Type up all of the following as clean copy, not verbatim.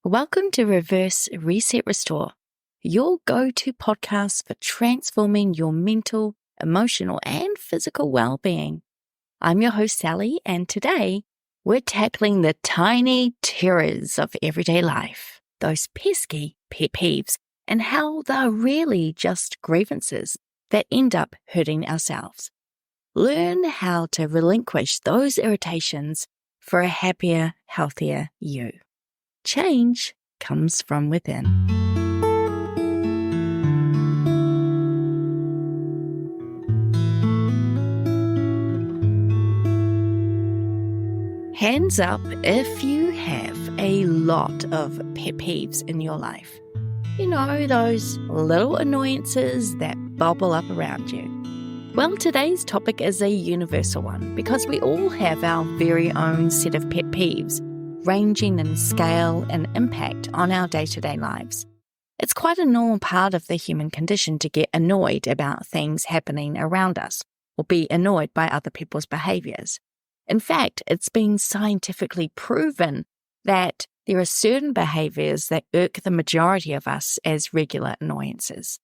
Welcome to Reverse Reset Restore, your go-to podcast for transforming your mental, emotional, and physical well-being. I'm your host, Sally, and today we're tackling the tiny terrors of everyday life, those pesky pet peeves, and how they're really just grievances that end up hurting ourselves. Learn how to relinquish those irritations for a happier, healthier you. Change comes from within. Hands up if you have a lot of pet peeves in your life. You know, those little annoyances that bubble up around you. Well, today's topic is a universal one because we all have our very own set of pet peeves, ranging in scale and impact on our day-to-day lives. It's quite a normal part of the human condition to get annoyed about things happening around us or be annoyed by other people's behaviors. In fact, it's been scientifically proven that there are certain behaviors that irk the majority of us as regular annoyances.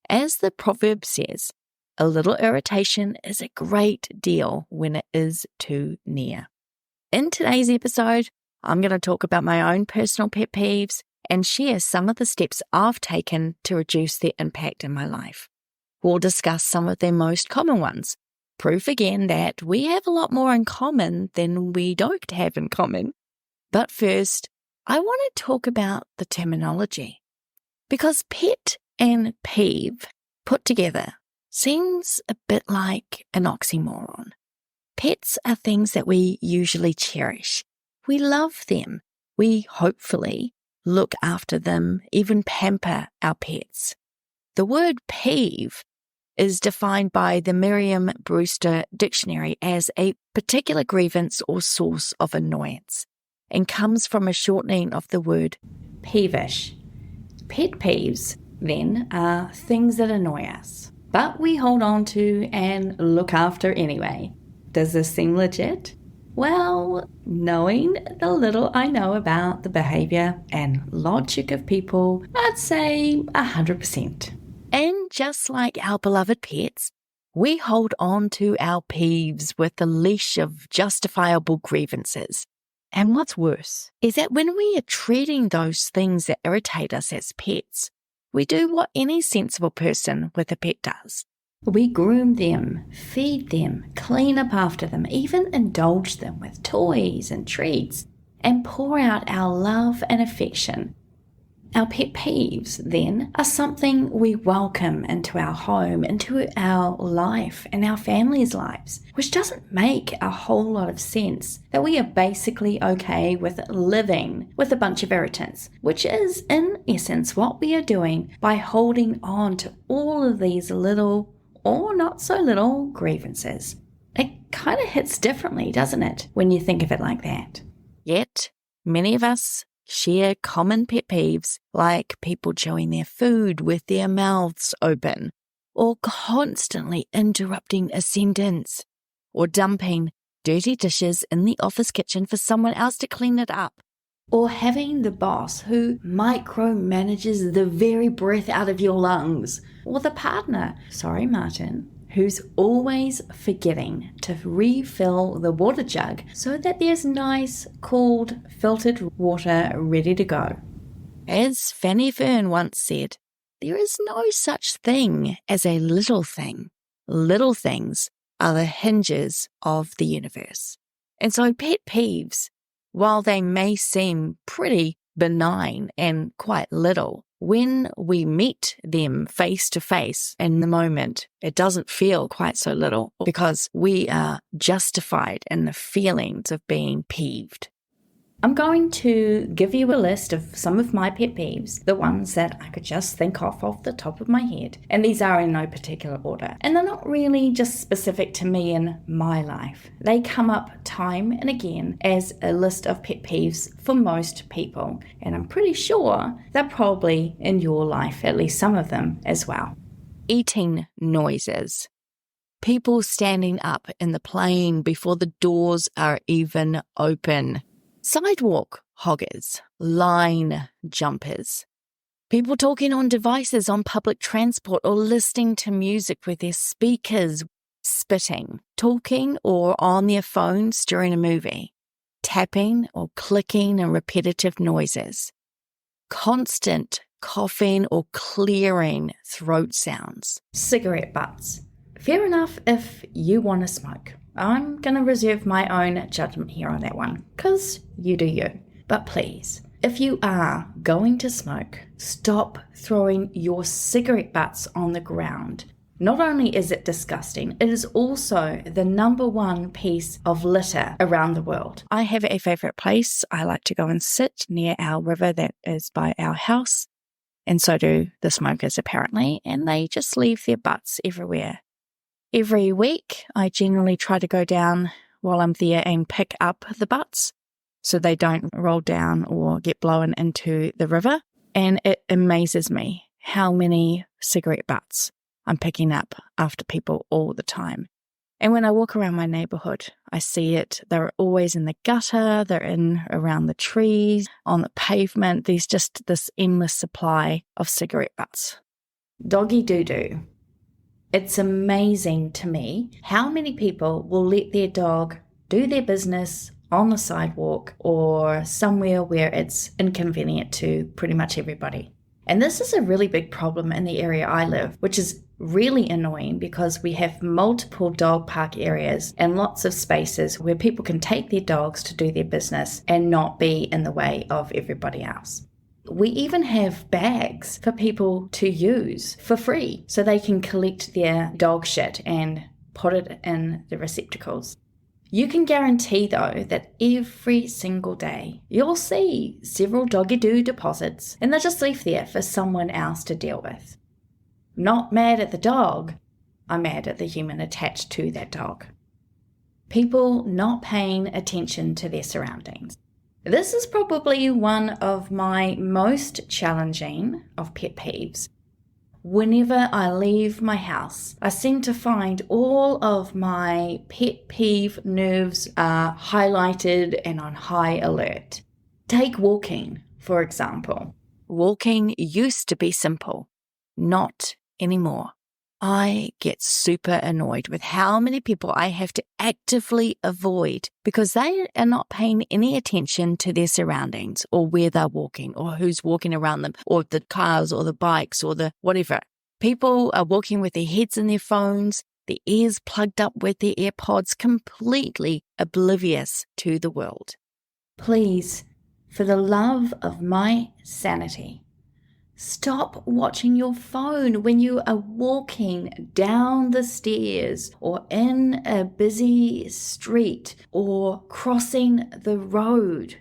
As the proverb says, a little irritation is a great deal when it is too near. In today's episode, I'm going to talk about my own personal pet peeves and share some of the steps I've taken to reduce their impact in my life. We'll discuss some of their most common ones. Proof again that we have a lot more in common than we don't have in common. But first, I want to talk about the terminology. Because pet and peeve put together seems a bit like an oxymoron. Pets are things that we usually cherish. We love them. We hopefully look after them, even pamper our pets. The word peeve is defined by the Merriam-Webster dictionary as a particular grievance or source of annoyance and comes from a shortening of the word peevish. Pet peeves, then, are things that annoy us, but we hold on to and look after anyway. Does this seem legit? Well, knowing the little I know about the behavior and logic of people, I'd say 100%. And just like our beloved pets, we hold on to our peeves with a leash of justifiable grievances. And what's worse is that when we are treating those things that irritate us as pets, we do what any sensible person with a pet does. We groom them, feed them, clean up after them, even indulge them with toys and treats, and pour out our love and affection. Our pet peeves, then, are something we welcome into our home, into our life and our family's lives, which doesn't make a whole lot of sense that we are basically okay with living with a bunch of irritants, which is, in essence, what we are doing by holding on to all of these little or not so little grievances. It kind of hits differently, doesn't it, when you think of it like that? Yet, many of us share common pet peeves like people chewing their food with their mouths open, or constantly interrupting a sentence, or dumping dirty dishes in the office kitchen for someone else to clean it up, or having the boss who micromanages the very breath out of your lungs, or the partner, sorry Martin, who's always forgetting to refill the water jug so that there's nice, cooled, filtered water ready to go. As Fanny Fern once said, there is no such thing as a little thing. Little things are the hinges of the universe. And so pet peeves, while they may seem pretty benign and quite little, when we meet them face to face in the moment, it doesn't feel quite so little because we are justified in the feelings of being peeved. I'm going to give you a list of some of my pet peeves, the ones that I could just think of off the top of my head. And these are in no particular order. And they're not really just specific to me in my life. They come up time and again as a list of pet peeves for most people. And I'm pretty sure they're probably in your life, at least some of them as well. Eating noises. People standing up in the plane before the doors are even open. Sidewalk hoggers, line jumpers, people talking on devices on public transport or listening to music with their speakers, spitting, talking or on their phones during a movie, tapping or clicking and repetitive noises, constant coughing or clearing throat sounds, cigarette butts. Fair enough if you want to smoke. I'm going to reserve my own judgment here on that one, because you do you. But please, if you are going to smoke, stop throwing your cigarette butts on the ground. Not only is it disgusting, it is also the number one piece of litter around the world. I have a favorite place. I like to go and sit near our river that is by our house, and so do the smokers apparently, and they just leave their butts everywhere. Every week, I generally try to go down while I'm there and pick up the butts so they don't roll down or get blown into the river. And it amazes me how many cigarette butts I'm picking up after people all the time. And when I walk around my neighborhood, I see it. They're always in the gutter, they're in around the trees, on the pavement. There's just this endless supply of cigarette butts. Doggy doo-doo. It's amazing to me how many people will let their dog do their business on the sidewalk or somewhere where it's inconvenient to pretty much everybody. And this is a really big problem in the area I live, which is really annoying because we have multiple dog park areas and lots of spaces where people can take their dogs to do their business and not be in the way of everybody else. We even have bags for people to use for free so they can collect their dog shit and put it in the receptacles. You can guarantee, though, that every single day you'll see several doggy-doo deposits and they're just left there for someone else to deal with. I'm not mad at the dog, I'm mad at the human attached to that dog. People not paying attention to their surroundings. This is probably one of my most challenging of pet peeves. Whenever I leave my house, I seem to find all of my pet peeve nerves are highlighted and on high alert. Take walking, for example. Walking used to be simple, not anymore. I get super annoyed with how many people I have to actively avoid because they are not paying any attention to their surroundings or where they're walking or who's walking around them or the cars or the bikes or the whatever. People are walking with their heads in their phones, their ears plugged up with their AirPods, completely oblivious to the world. Please, for the love of my sanity, stop watching your phone when you are walking down the stairs or in a busy street or crossing the road.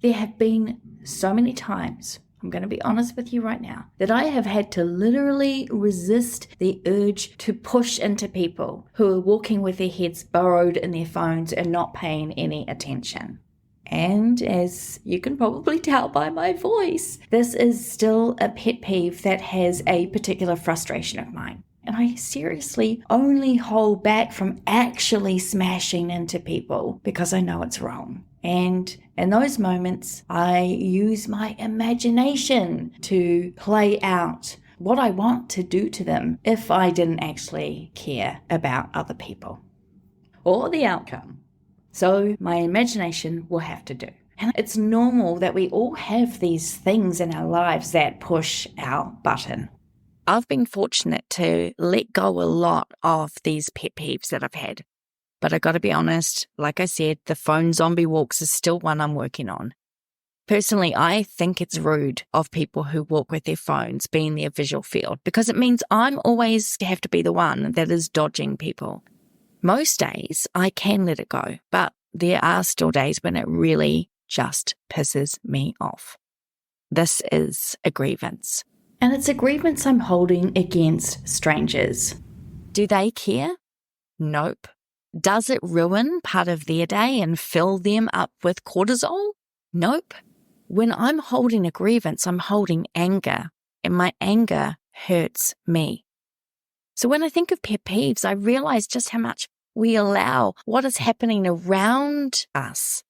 There have been so many times, I'm going to be honest with you right now, that I have had to literally resist the urge to push into people who are walking with their heads burrowed in their phones and not paying any attention. And as you can probably tell by my voice, this is still a pet peeve that has a particular frustration of mine. And I seriously only hold back from actually smashing into people because I know it's wrong. And in those moments, I use my imagination to play out what I want to do to them if I didn't actually care about other people or the outcome. So my imagination will have to do. And it's normal that we all have these things in our lives that push our button. I've been fortunate to let go a lot of these pet peeves that I've had. But I got to be honest, like I said, the phone zombie walks is still one I'm working on. Personally, I think it's rude of people who walk with their phones being their visual field because it means I'm always have to be the one that is dodging people. Most days I can let it go, but there are still days when it really just pisses me off. This is a grievance. And it's a grievance I'm holding against strangers. Do they care? Nope. Does it ruin part of their day and fill them up with cortisol? Nope. When I'm holding a grievance, I'm holding anger, and my anger hurts me. So when I think of pet peeves, I realize just how much we allow what is happening around us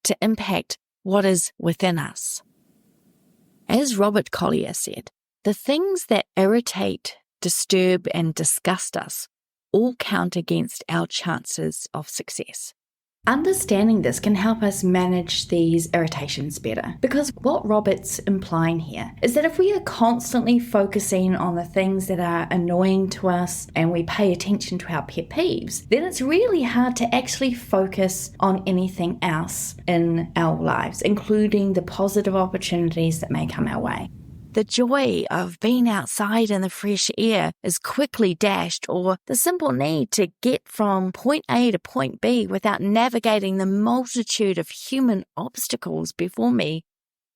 to impact what is within us. As Robert Collier said, the things that irritate, disturb, and disgust us all count against our chances of success. Understanding this can help us manage these irritations better, because what Robert's implying here is that if we are constantly focusing on the things that are annoying to us and we pay attention to our pet peeves, then it's really hard to actually focus on anything else in our lives, including the positive opportunities that may come our way. The joy of being outside in the fresh air is quickly dashed, or the simple need to get from point A to point B without navigating the multitude of human obstacles before me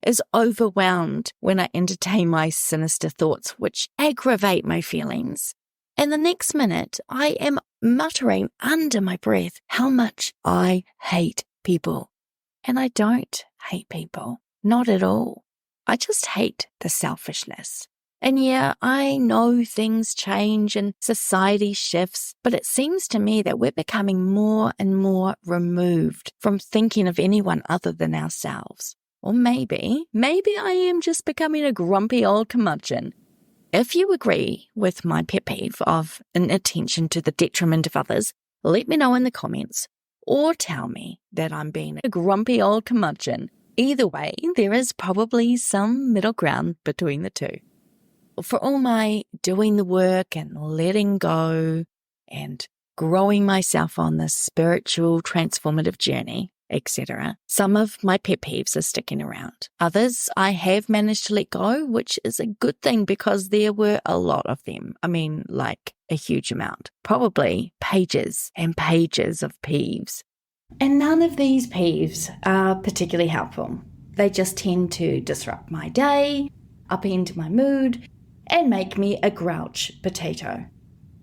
is overwhelmed when I entertain my sinister thoughts, which aggravate my feelings. And the next minute, I am muttering under my breath how much I hate people. And I don't hate people, not at all. I just hate the selfishness. And yeah, I know things change and society shifts, but it seems to me that we're becoming more and more removed from thinking of anyone other than ourselves. Or maybe I am just becoming a grumpy old curmudgeon. If you agree with my pet peeve of inattention to the detriment of others, let me know in the comments, or tell me that I'm being a grumpy old curmudgeon. Either way, there is probably some middle ground between the two. For all my doing the work and letting go and growing myself on this spiritual transformative journey, etc., some of my pet peeves are sticking around. Others I have managed to let go, which is a good thing because there were a lot of them. I mean, like a huge amount. Probably pages and pages of peeves. And none of these peeves are particularly helpful. They just tend to disrupt my day, upend my mood, and make me a grouch potato.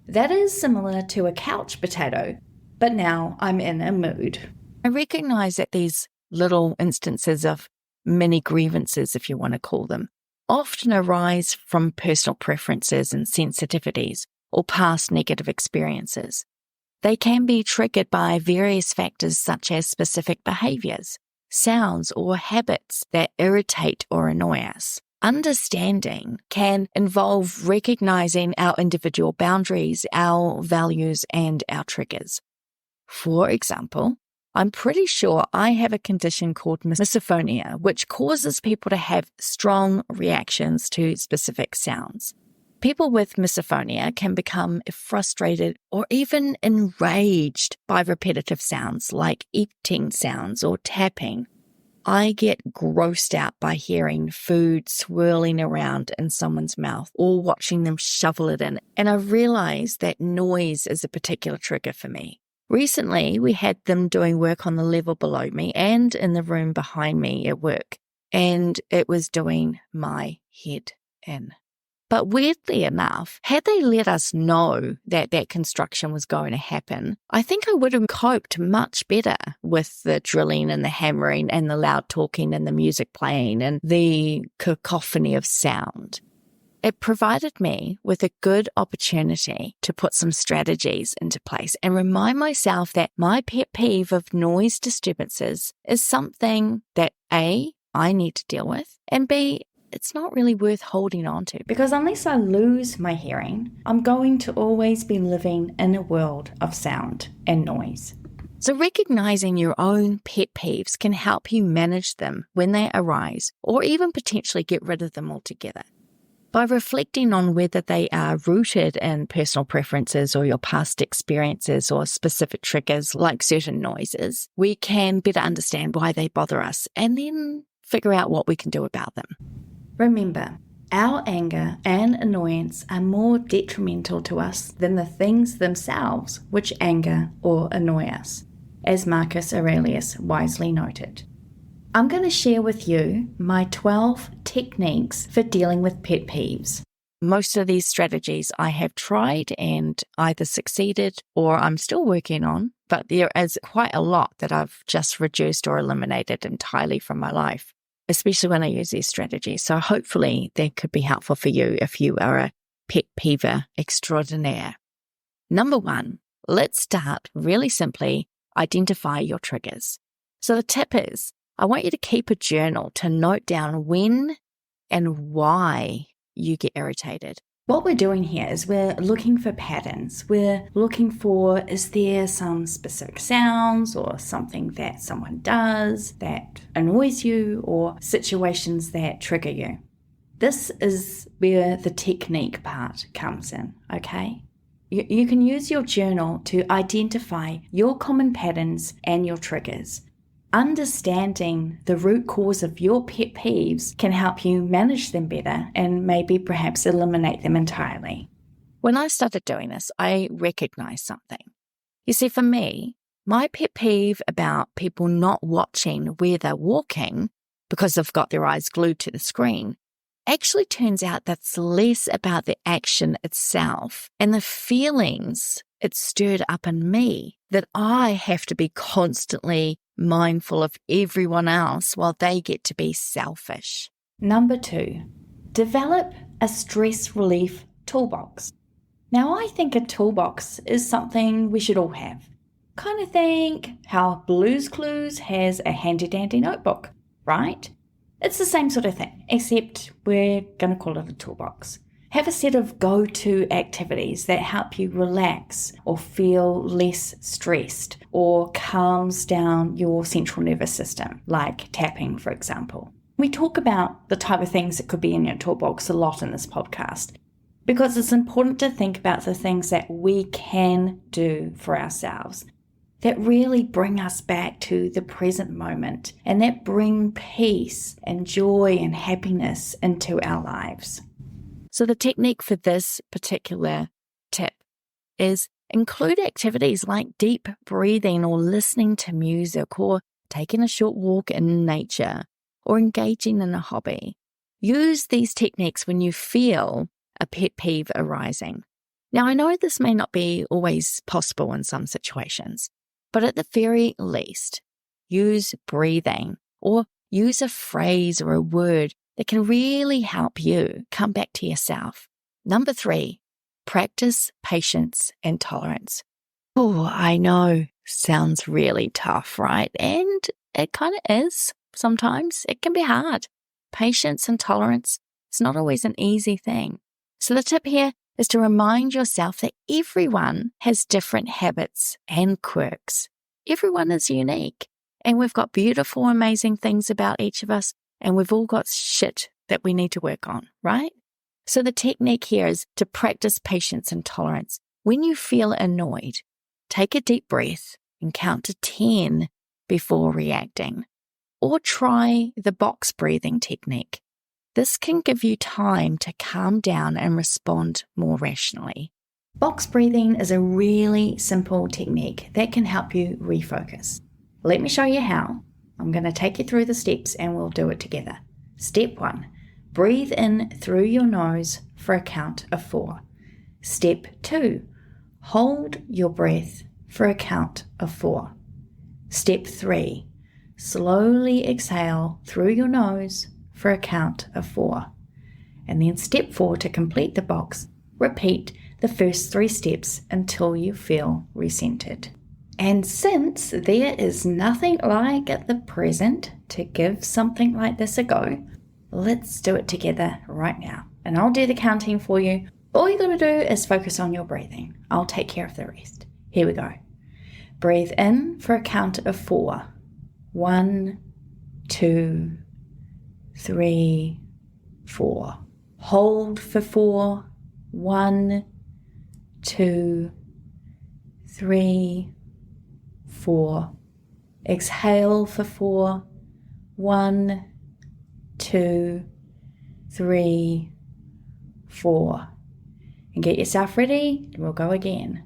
That is similar to a couch potato, but now I'm in a mood. I recognize that these little instances of mini grievances, if you want to call them, often arise from personal preferences and sensitivities or past negative experiences. They can be triggered by various factors such as specific behaviors, sounds, or habits that irritate or annoy us. Understanding can involve recognizing our individual boundaries, our values, and our triggers. For example, I'm pretty sure I have a condition called misophonia, which causes people to have strong reactions to specific sounds. People with misophonia can become frustrated or even enraged by repetitive sounds like eating sounds or tapping. I get grossed out by hearing food swirling around in someone's mouth or watching them shovel it in, and I realize that noise is a particular trigger for me. Recently, we had them doing work on the level below me and in the room behind me at work, and it was doing my head in. But weirdly enough, had they let us know that that construction was going to happen, I think I would have coped much better with the drilling and the hammering and the loud talking and the music playing and the cacophony of sound. It provided me with a good opportunity to put some strategies into place and remind myself that my pet peeve of noise disturbances is something that A, I need to deal with, and B, it's not really worth holding on to, because unless I lose my hearing, I'm going to always be living in a world of sound and noise. So recognizing your own pet peeves can help you manage them when they arise, or even potentially get rid of them altogether. By reflecting on whether they are rooted in personal preferences or your past experiences or specific triggers like certain noises, we can better understand why they bother us and then figure out what we can do about them. Remember, our anger and annoyance are more detrimental to us than the things themselves which anger or annoy us, as Marcus Aurelius wisely noted. I'm going to share with you my 12 techniques for dealing with pet peeves. Most of these strategies I have tried and either succeeded or I'm still working on, but there is quite a lot that I've just reduced or eliminated entirely from my life, especially when I use these strategies. So hopefully they could be helpful for you if you are a pet peever extraordinaire. Number 1, let's start really simply. Identify your triggers. So the tip is, I want you to keep a journal to note down when and why you get irritated. What we're doing here is we're looking for patterns. We're looking for, is there some specific sounds or something that someone does that annoys you, or situations that trigger you? This is where the technique part comes in, okay? You can use your journal to identify your common patterns and your triggers. Understanding the root cause of your pet peeves can help you manage them better and maybe perhaps eliminate them entirely. When I started doing this, I recognized something. You see, for me, my pet peeve about people not watching where they're walking because they've got their eyes glued to the screen actually turns out that's less about the action itself and the feelings it stirred up in me, that I have to be constantly mindful of everyone else while they get to be selfish. Number 2, develop a stress relief toolbox. Now, I think a toolbox is something we should all have. Kind of think how Blue's Clues has a handy-dandy notebook, right? It's the same sort of thing, except we're going to call it a toolbox. Have a set of go-to activities that help you relax or feel less stressed or calms down your central nervous system, like tapping, for example. We talk about the type of things that could be in your toolbox a lot in this podcast because it's important to think about the things that we can do for ourselves that really bring us back to the present moment and that bring peace and joy and happiness into our lives. So the technique for this particular tip is include activities like deep breathing or listening to music or taking a short walk in nature or engaging in a hobby. Use these techniques when you feel a pet peeve arising. Now, I know this may not be always possible in some situations, but at the very least, use breathing or use a phrase or a word that can really help you come back to yourself. Number 3, practice patience and tolerance. Oh, I know, sounds really tough, right? And it kind of is. Sometimes it can be hard. Patience and tolerance is not always an easy thing. So the tip here is to remind yourself that everyone has different habits and quirks. Everyone is unique, and we've got beautiful, amazing things about each of us, and we've all got shit that we need to work on, right? So the technique here is to practice patience and tolerance. When you feel annoyed, take a deep breath and count to 10 before reacting. Or try the box breathing technique. This can give you time to calm down and respond more rationally. Box breathing is a really simple technique that can help you refocus. Let me show you how. I'm going to take you through the steps and we'll do it together. Step 1, breathe in through your nose for a count of 4. Step 2, hold your breath for a count of 4. Step 3, slowly exhale through your nose for a count of 4. And then step 4, to complete the box, repeat the first 3 steps until you feel recentered. And since there is nothing like at the present to give something like this a go, let's do it together right now. And I'll do the counting for you. All you gotta do is focus on your breathing. I'll take care of the rest. Here we go. Breathe in for a count of 4. 1, 2, 3, 4. Hold for 4. 1, 2, 3, 4. Exhale for 4. 1, 2, 3, 4. And get yourself ready. We'll go again.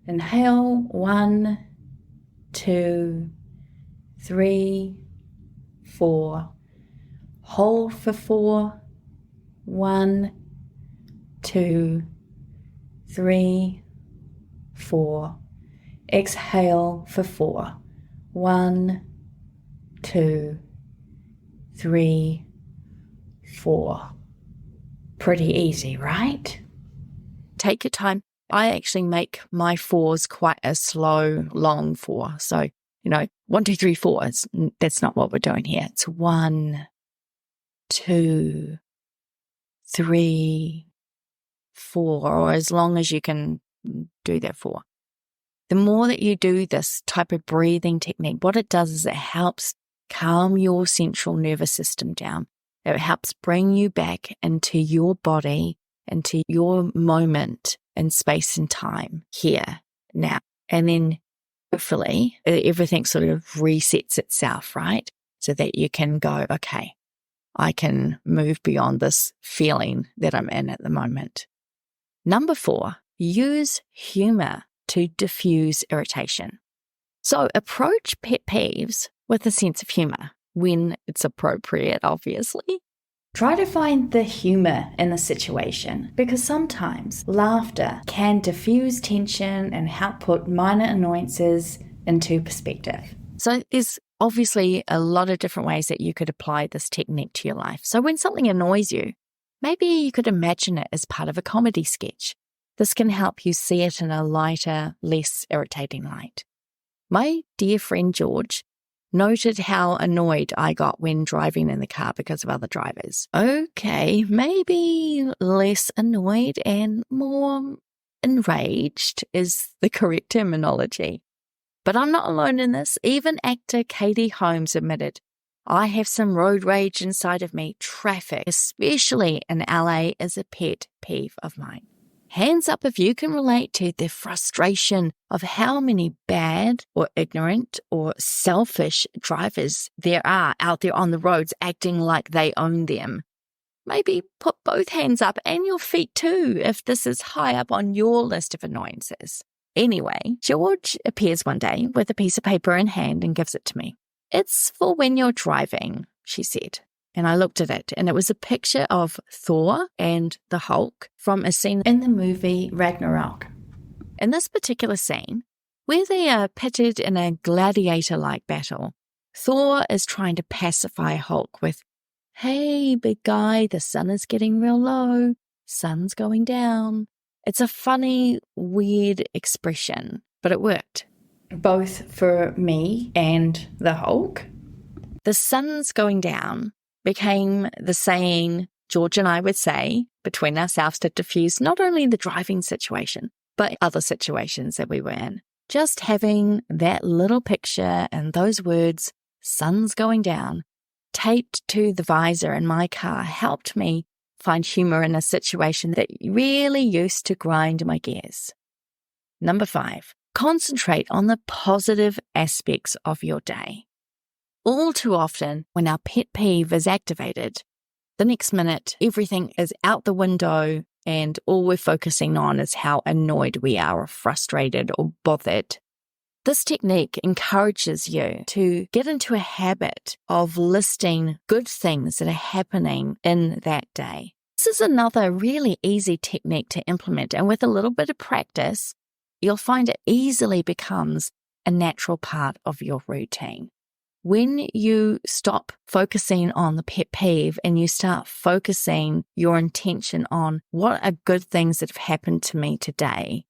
Inhale. 1, 2, 3, 4. Hold for 4. 1, 2, 3, 4. Exhale for 4. 1, 2, 3, 4. Pretty easy, right? Take your time. I actually make my 4s quite a slow, long 4. So, 1, 1, 2, 3, 4. That's not what we're doing here. It's 1, 2, 3, 4, or as long as you can do that 4. The more that you do this type of breathing technique, what it does is it helps calm your central nervous system down. It helps bring you back into your body, into your moment in space and time, here, now. And then hopefully everything sort of resets itself, right? So that you can go, okay, I can move beyond this feeling that I'm in at the moment. Number 4, use humor to diffuse irritation. So approach pet peeves with a sense of humor when it's appropriate, obviously. Try to find the humor in the situation, because sometimes laughter can diffuse tension and help put minor annoyances into perspective. So there's obviously a lot of different ways that you could apply this technique to your life. So when something annoys you, maybe you could imagine it as part of a comedy sketch. This can help you see it in a lighter, less irritating light. My dear friend George noted how annoyed I got when driving in the car because of other drivers. Okay, maybe less annoyed and more enraged is the correct terminology. But I'm not alone in this. Even actor Katie Holmes admitted, I have some road rage inside of me. Traffic, especially in LA, is a pet peeve of mine. Hands up if you can relate to the frustration of how many bad or ignorant or selfish drivers there are out there on the roads acting like they own them. Maybe put both hands up and your feet too if this is high up on your list of annoyances. Anyway, George appears one day with a piece of paper in hand and gives it to me. It's for when you're driving, she said. And I looked at it, and it was a picture of Thor and the Hulk from a scene in the movie Ragnarok. In this particular scene, where they are pitted in a gladiator-like battle, Thor is trying to pacify Hulk with, hey, big guy, the sun is getting real low, sun's going down. It's a funny, weird expression, but it worked. Both for me and the Hulk. The sun's going down became the saying George and I would say between ourselves to diffuse not only the driving situation, but other situations that we were in. Just having that little picture and those words, sun's going down, taped to the visor in my car helped me find humor in a situation that really used to grind my gears. Number 5, concentrate on the positive aspects of your day. All too often, when our pet peeve is activated, the next minute, everything is out the window and all we're focusing on is how annoyed we are or frustrated or bothered. This technique encourages you to get into a habit of listing good things that are happening in that day. This is another really easy technique to implement, and with a little bit of practice, you'll find it easily becomes a natural part of your routine. When you stop focusing on the pet peeve and you start focusing your intention on what are good things that have happened to me today,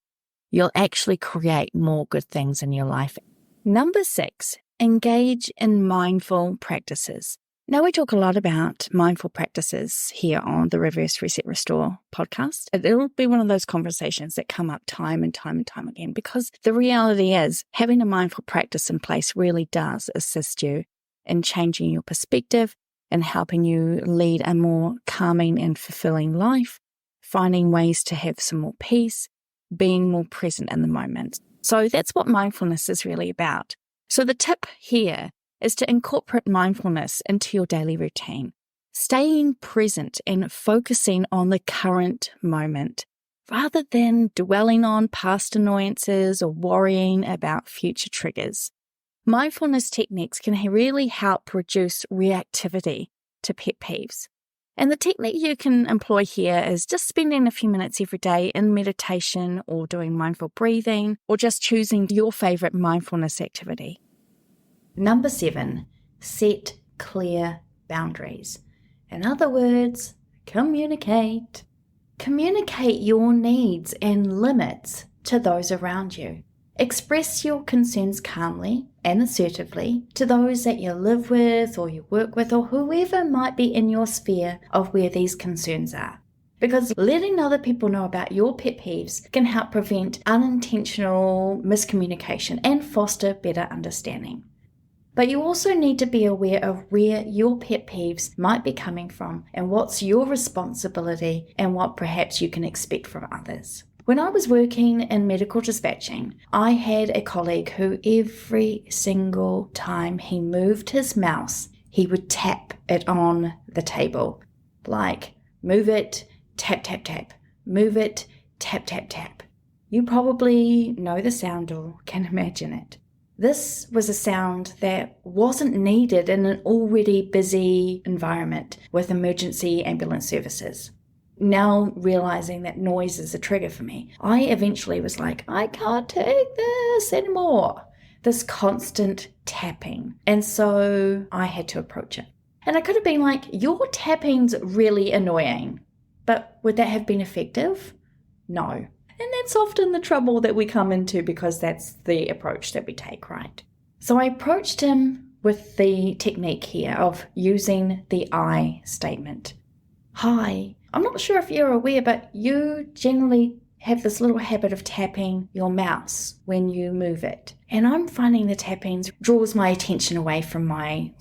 you'll actually create more good things in your life. Number 6, engage in mindful practices. Now, we talk a lot about mindful practices here on the Reverse Reset Restore podcast. It'll be one of those conversations that come up time and time and time again, because the reality is having a mindful practice in place really does assist you in changing your perspective and helping you lead a more calming and fulfilling life, finding ways to have some more peace, being more present in the moment. So that's what mindfulness is really about. So the tip here is to incorporate mindfulness into your daily routine, staying present and focusing on the current moment, rather than dwelling on past annoyances or worrying about future triggers. Mindfulness techniques can really help reduce reactivity to pet peeves. And the technique you can employ here is just spending a few minutes every day in meditation or doing mindful breathing, or just choosing your favorite mindfulness activity. Number 7, set clear boundaries. In other words, communicate. Communicate your needs and limits to those around you. Express your concerns calmly and assertively to those that you live with or you work with or whoever might be in your sphere of where these concerns are. Because letting other people know about your pet peeves can help prevent unintentional miscommunication and foster better understanding. But you also need to be aware of where your pet peeves might be coming from and what's your responsibility and what perhaps you can expect from others. When I was working in medical dispatching, I had a colleague who every single time he moved his mouse, he would tap it on the table. Like, move it, tap, tap, tap. Move it, tap, tap, tap. You probably know the sound or can imagine it. This was a sound that wasn't needed in an already busy environment with emergency ambulance services. Now realizing that noise is a trigger for me, I eventually was like, I can't take this anymore. This constant tapping. And so I had to approach it. And I could have been like, your tapping's really annoying. But would that have been effective? No. And that's often the trouble that we come into because that's the approach that we take, right? So I approached him with the technique here of using the I statement. Hi, I'm not sure if you're aware, but you generally have this little habit of tapping your mouse when you move it. And I'm finding the tapping draws my attention away from my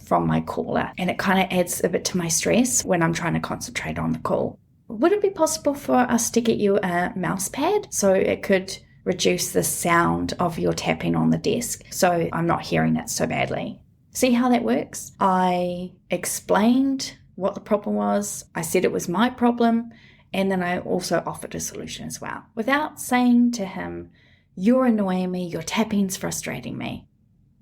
caller, and it kind of adds a bit to my stress when I'm trying to concentrate on the call. Would it be possible for us to get you a mouse pad so it could reduce the sound of your tapping on the desk so I'm not hearing it so badly? See how that works? I explained what the problem was. I said it was my problem, and then I also offered a solution as well, without saying to him, you're annoying me, your tapping's frustrating me.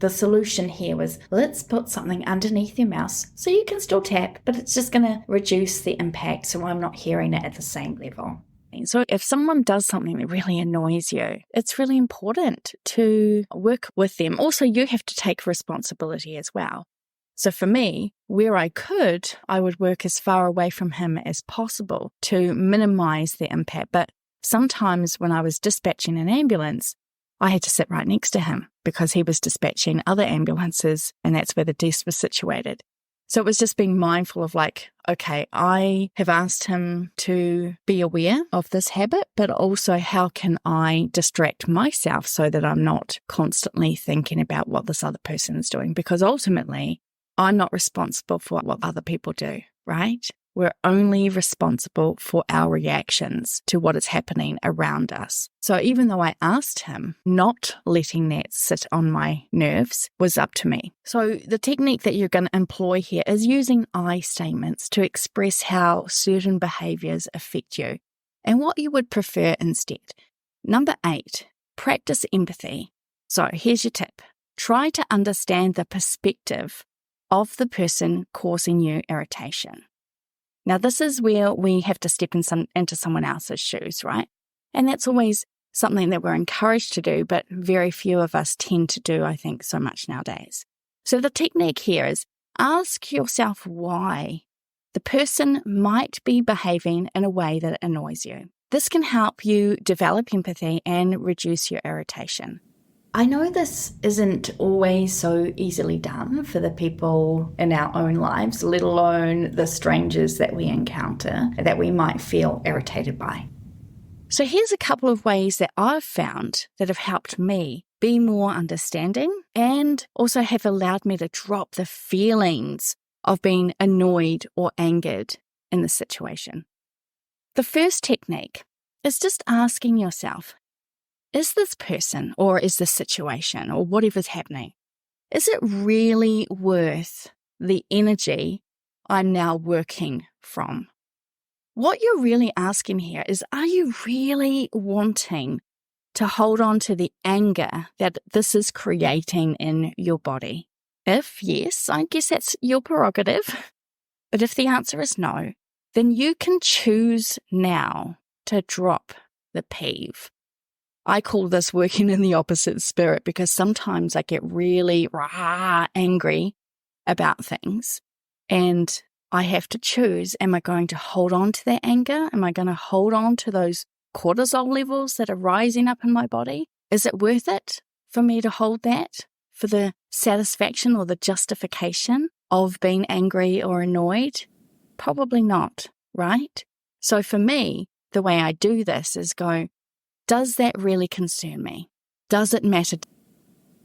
The solution here was, let's put something underneath your mouse so you can still tap, but it's just going to reduce the impact so I'm not hearing it at the same level. So if someone does something that really annoys you, it's really important to work with them. Also, you have to take responsibility as well. So for me, where I could, I would work as far away from him as possible to minimize the impact. But sometimes when I was dispatching an ambulance, I had to sit right next to him because he was dispatching other ambulances, and that's where the desk was situated. So it was just being mindful of like, okay, I have asked him to be aware of this habit, but also how can I distract myself so that I'm not constantly thinking about what this other person is doing? Because ultimately, I'm not responsible for what other people do, right? We're only responsible for our reactions to what is happening around us. So even though I asked him, not letting that sit on my nerves was up to me. So the technique that you're going to employ here is using I statements to express how certain behaviors affect you and what you would prefer instead. Number 8, practice empathy. So here's your tip. Try to understand the perspective of the person causing you irritation. Now, this is where we have to step into someone else's shoes, right? And that's always something that we're encouraged to do, but very few of us tend to do, I think, so much nowadays. So the technique here is ask yourself why the person might be behaving in a way that annoys you. This can help you develop empathy and reduce your irritation. I know this isn't always so easily done for the people in our own lives, let alone the strangers that we encounter that we might feel irritated by. So here's a couple of ways that I've found that have helped me be more understanding and also have allowed me to drop the feelings of being annoyed or angered in the situation. The first technique is just asking yourself, is this person or is this situation or whatever's happening, is it really worth the energy I'm now working from? What you're really asking here is, are you really wanting to hold on to the anger that this is creating in your body? If yes, I guess that's your prerogative. But if the answer is no, then you can choose now to drop the peeve. I call this working in the opposite spirit because sometimes I get really angry about things and I have to choose, am I going to hold on to that anger? Am I going to hold on to those cortisol levels that are rising up in my body? Is it worth it for me to hold that for the satisfaction or the justification of being angry or annoyed? Probably not, right? So for me, the way I do this is go, does that really concern me? Does it matter?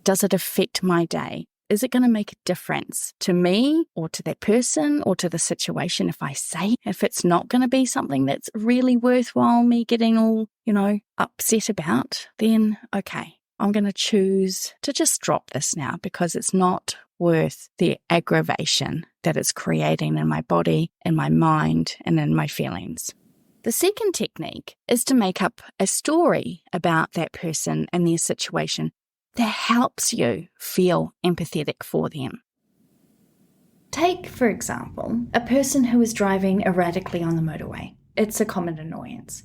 Does it affect my day? Is it going to make a difference to me or to that person or to the situation if I say? If it's not going to be something that's really worthwhile me getting all, upset about, then okay, I'm going to choose to just drop this now because it's not worth the aggravation that it's creating in my body, in my mind, and in my feelings. The second technique is to make up a story about that person and their situation that helps you feel empathetic for them. Take, for example, a person who is driving erratically on the motorway. It's a common annoyance.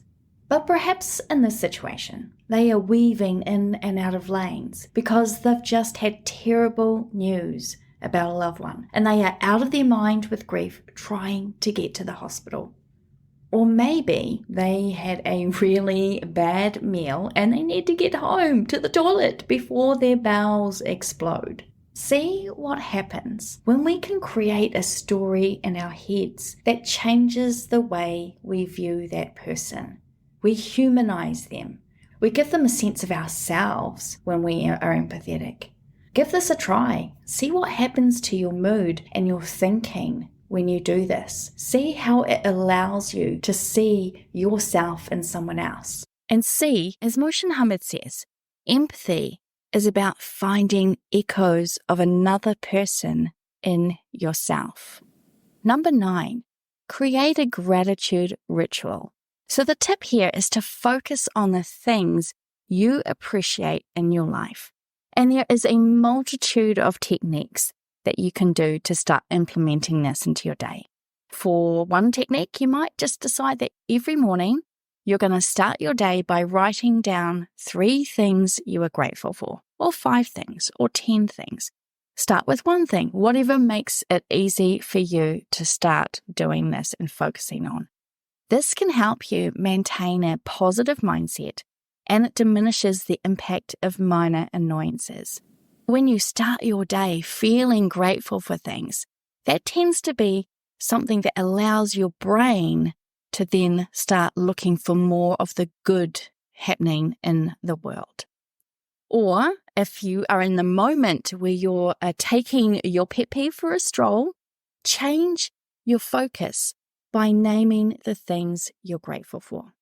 But perhaps in this situation, they are weaving in and out of lanes because they've just had terrible news about a loved one and they are out of their mind with grief trying to get to the hospital. Or maybe they had a really bad meal and they need to get home to the toilet before their bowels explode. See what happens when we can create a story in our heads that changes the way we view that person. We humanize them. We give them a sense of ourselves when we are empathetic. Give this a try. See what happens to your mood and your thinking when you do this. See how it allows you to see yourself in someone else. And see, as Moshe Hamid says, empathy is about finding echoes of another person in yourself. Number 9, create a gratitude ritual. So the tip here is to focus on the things you appreciate in your life. And there is a multitude of techniques that you can do to start implementing this into your day. For one technique, you might just decide that every morning you're going to start your day by writing down 3 things you are grateful for, or 5 things, or 10 things. Start with one thing, whatever makes it easy for you to start doing this and focusing on. This can help you maintain a positive mindset, and it diminishes the impact of minor annoyances. When you start your day feeling grateful for things, that tends to be something that allows your brain to then start looking for more of the good happening in the world. Or if you are in the moment where you're taking your pet peeve for a stroll, change your focus by naming the things you're grateful for.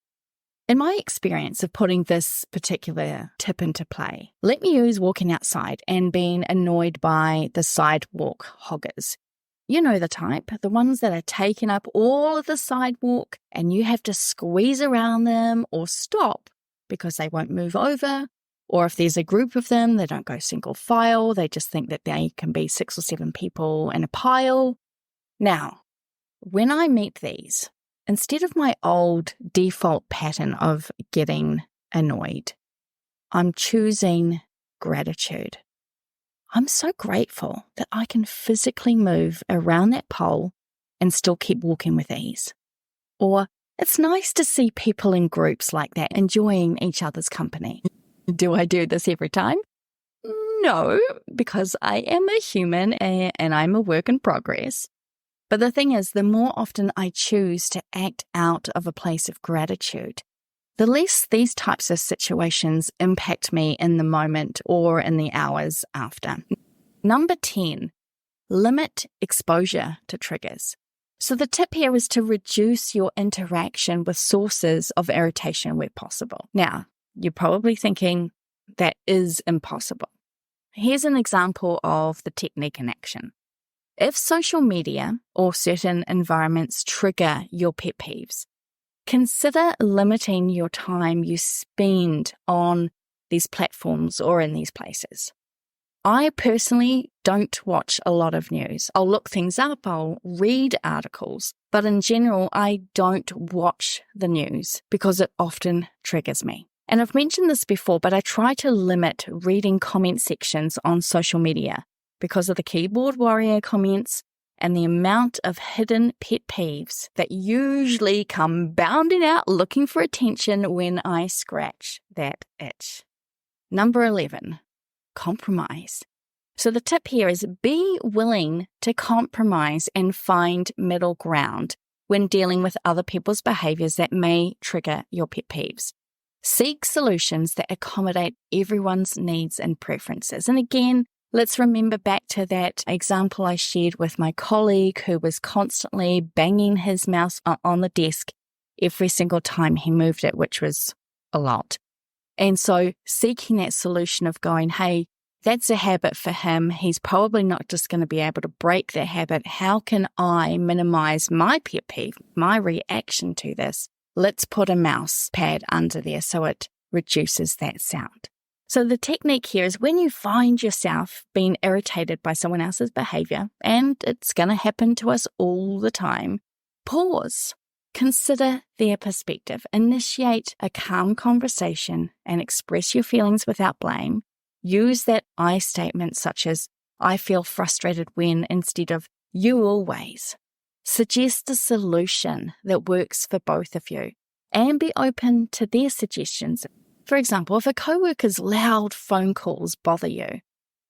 In my experience of putting this particular tip into play, let me use walking outside and being annoyed by the sidewalk hoggers. You know the type, the ones that are taking up all of the sidewalk and you have to squeeze around them or stop because they won't move over. Or if there's a group of them, they don't go single file. They just think that they can be 6 or 7 people in a pile. Now, when I meet these, instead of my old default pattern of getting annoyed, I'm choosing gratitude. I'm so grateful that I can physically move around that pole and still keep walking with ease. Or it's nice to see people in groups like that enjoying each other's company. Do I do this every time? No, because I am a human and I'm a work in progress. But the thing is, the more often I choose to act out of a place of gratitude, the less these types of situations impact me in the moment or in the hours after. Number 10, limit exposure to triggers. So the tip here is to reduce your interaction with sources of irritation where possible. Now, you're probably thinking that is impossible. Here's an example of the technique in action. If social media or certain environments trigger your pet peeves, consider limiting your time you spend on these platforms or in these places. I personally don't watch a lot of news. I'll look things up, I'll read articles, but in general, I don't watch the news because it often triggers me. And I've mentioned this before, but I try to limit reading comment sections on social media because of the keyboard warrior comments and the amount of hidden pet peeves that usually come bounding out looking for attention when I scratch that itch. Number 11, compromise. So the tip here is be willing to compromise and find middle ground when dealing with other people's behaviors that may trigger your pet peeves. Seek solutions that accommodate everyone's needs and preferences. And again, let's remember back to that example I shared with my colleague who was constantly banging his mouse on the desk every single time he moved it, which was a lot. And so seeking that solution of going, hey, that's a habit for him. He's probably not just going to be able to break that habit. How can I minimize my pet peeve, my reaction to this? Let's put a mouse pad under there so it reduces that sound. So the technique here is when you find yourself being irritated by someone else's behavior, and it's going to happen to us all the time, pause, consider their perspective, initiate a calm conversation and express your feelings without blame. Use that I statement such as, I feel frustrated when, instead of you always. Suggest a solution that works for both of you and be open to their suggestions. For example, if a coworker's loud phone calls bother you,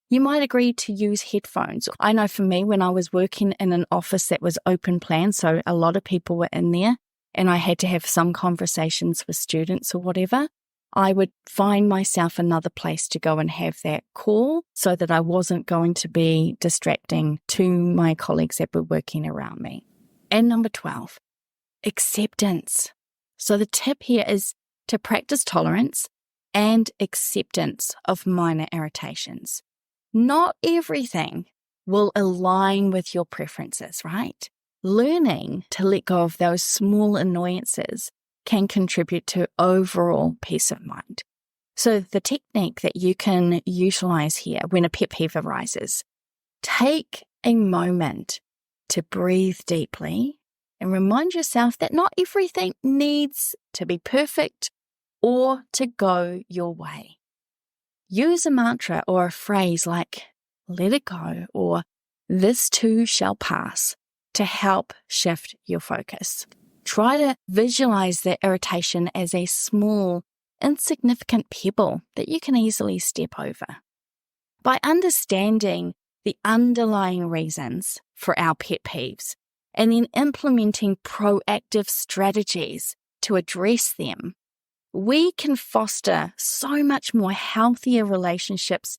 you might agree to use headphones. I know for me, when I was working in an office that was open plan, so a lot of people were in there, and I had to have some conversations with students or whatever, I would find myself another place to go and have that call so that I wasn't going to be distracting to my colleagues that were working around me. And number 12, acceptance. So the tip here is to practice tolerance and acceptance of minor irritations. Not everything will align with your preferences, right? Learning to let go of those small annoyances can contribute to overall peace of mind. So the technique that you can utilize here when a pet peeve arises, take a moment to breathe deeply and remind yourself that not everything needs to be perfect or to go your way. Use a mantra or a phrase like, let it go, or this too shall pass, to help shift your focus. Try to visualize the irritation as a small, insignificant pebble that you can easily step over. By understanding the underlying reasons for our pet peeves and then implementing proactive strategies to address them, we can foster so much more healthier relationships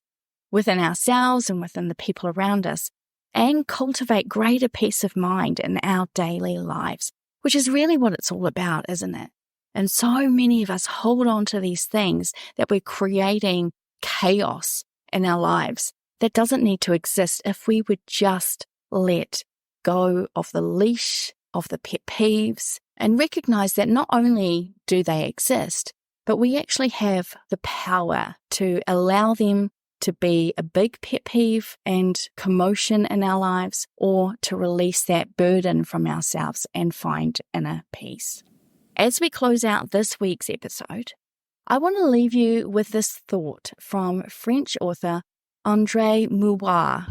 within ourselves and within the people around us, and cultivate greater peace of mind in our daily lives, which is really what it's all about, isn't it? And so many of us hold on to these things that we're creating chaos in our lives that doesn't need to exist if we would just let go of the leash of the pet peeves and recognize that not only do they exist, but we actually have the power to allow them to be a big pet peeve and commotion in our lives, or to release that burden from ourselves and find inner peace. As we close out this week's episode, I want to leave you with this thought from French author André Maurois.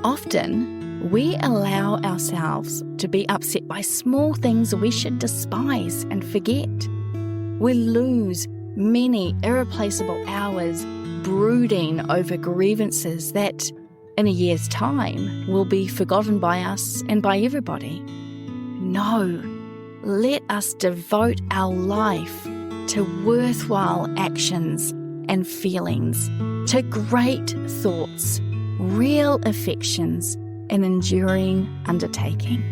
Often, we allow ourselves to be upset by small things we should despise and forget. We lose many irreplaceable hours brooding over grievances that, in a year's time, will be forgotten by us and by everybody. No, let us devote our life to worthwhile actions and feelings, to great thoughts, real affections, and enduring undertaking.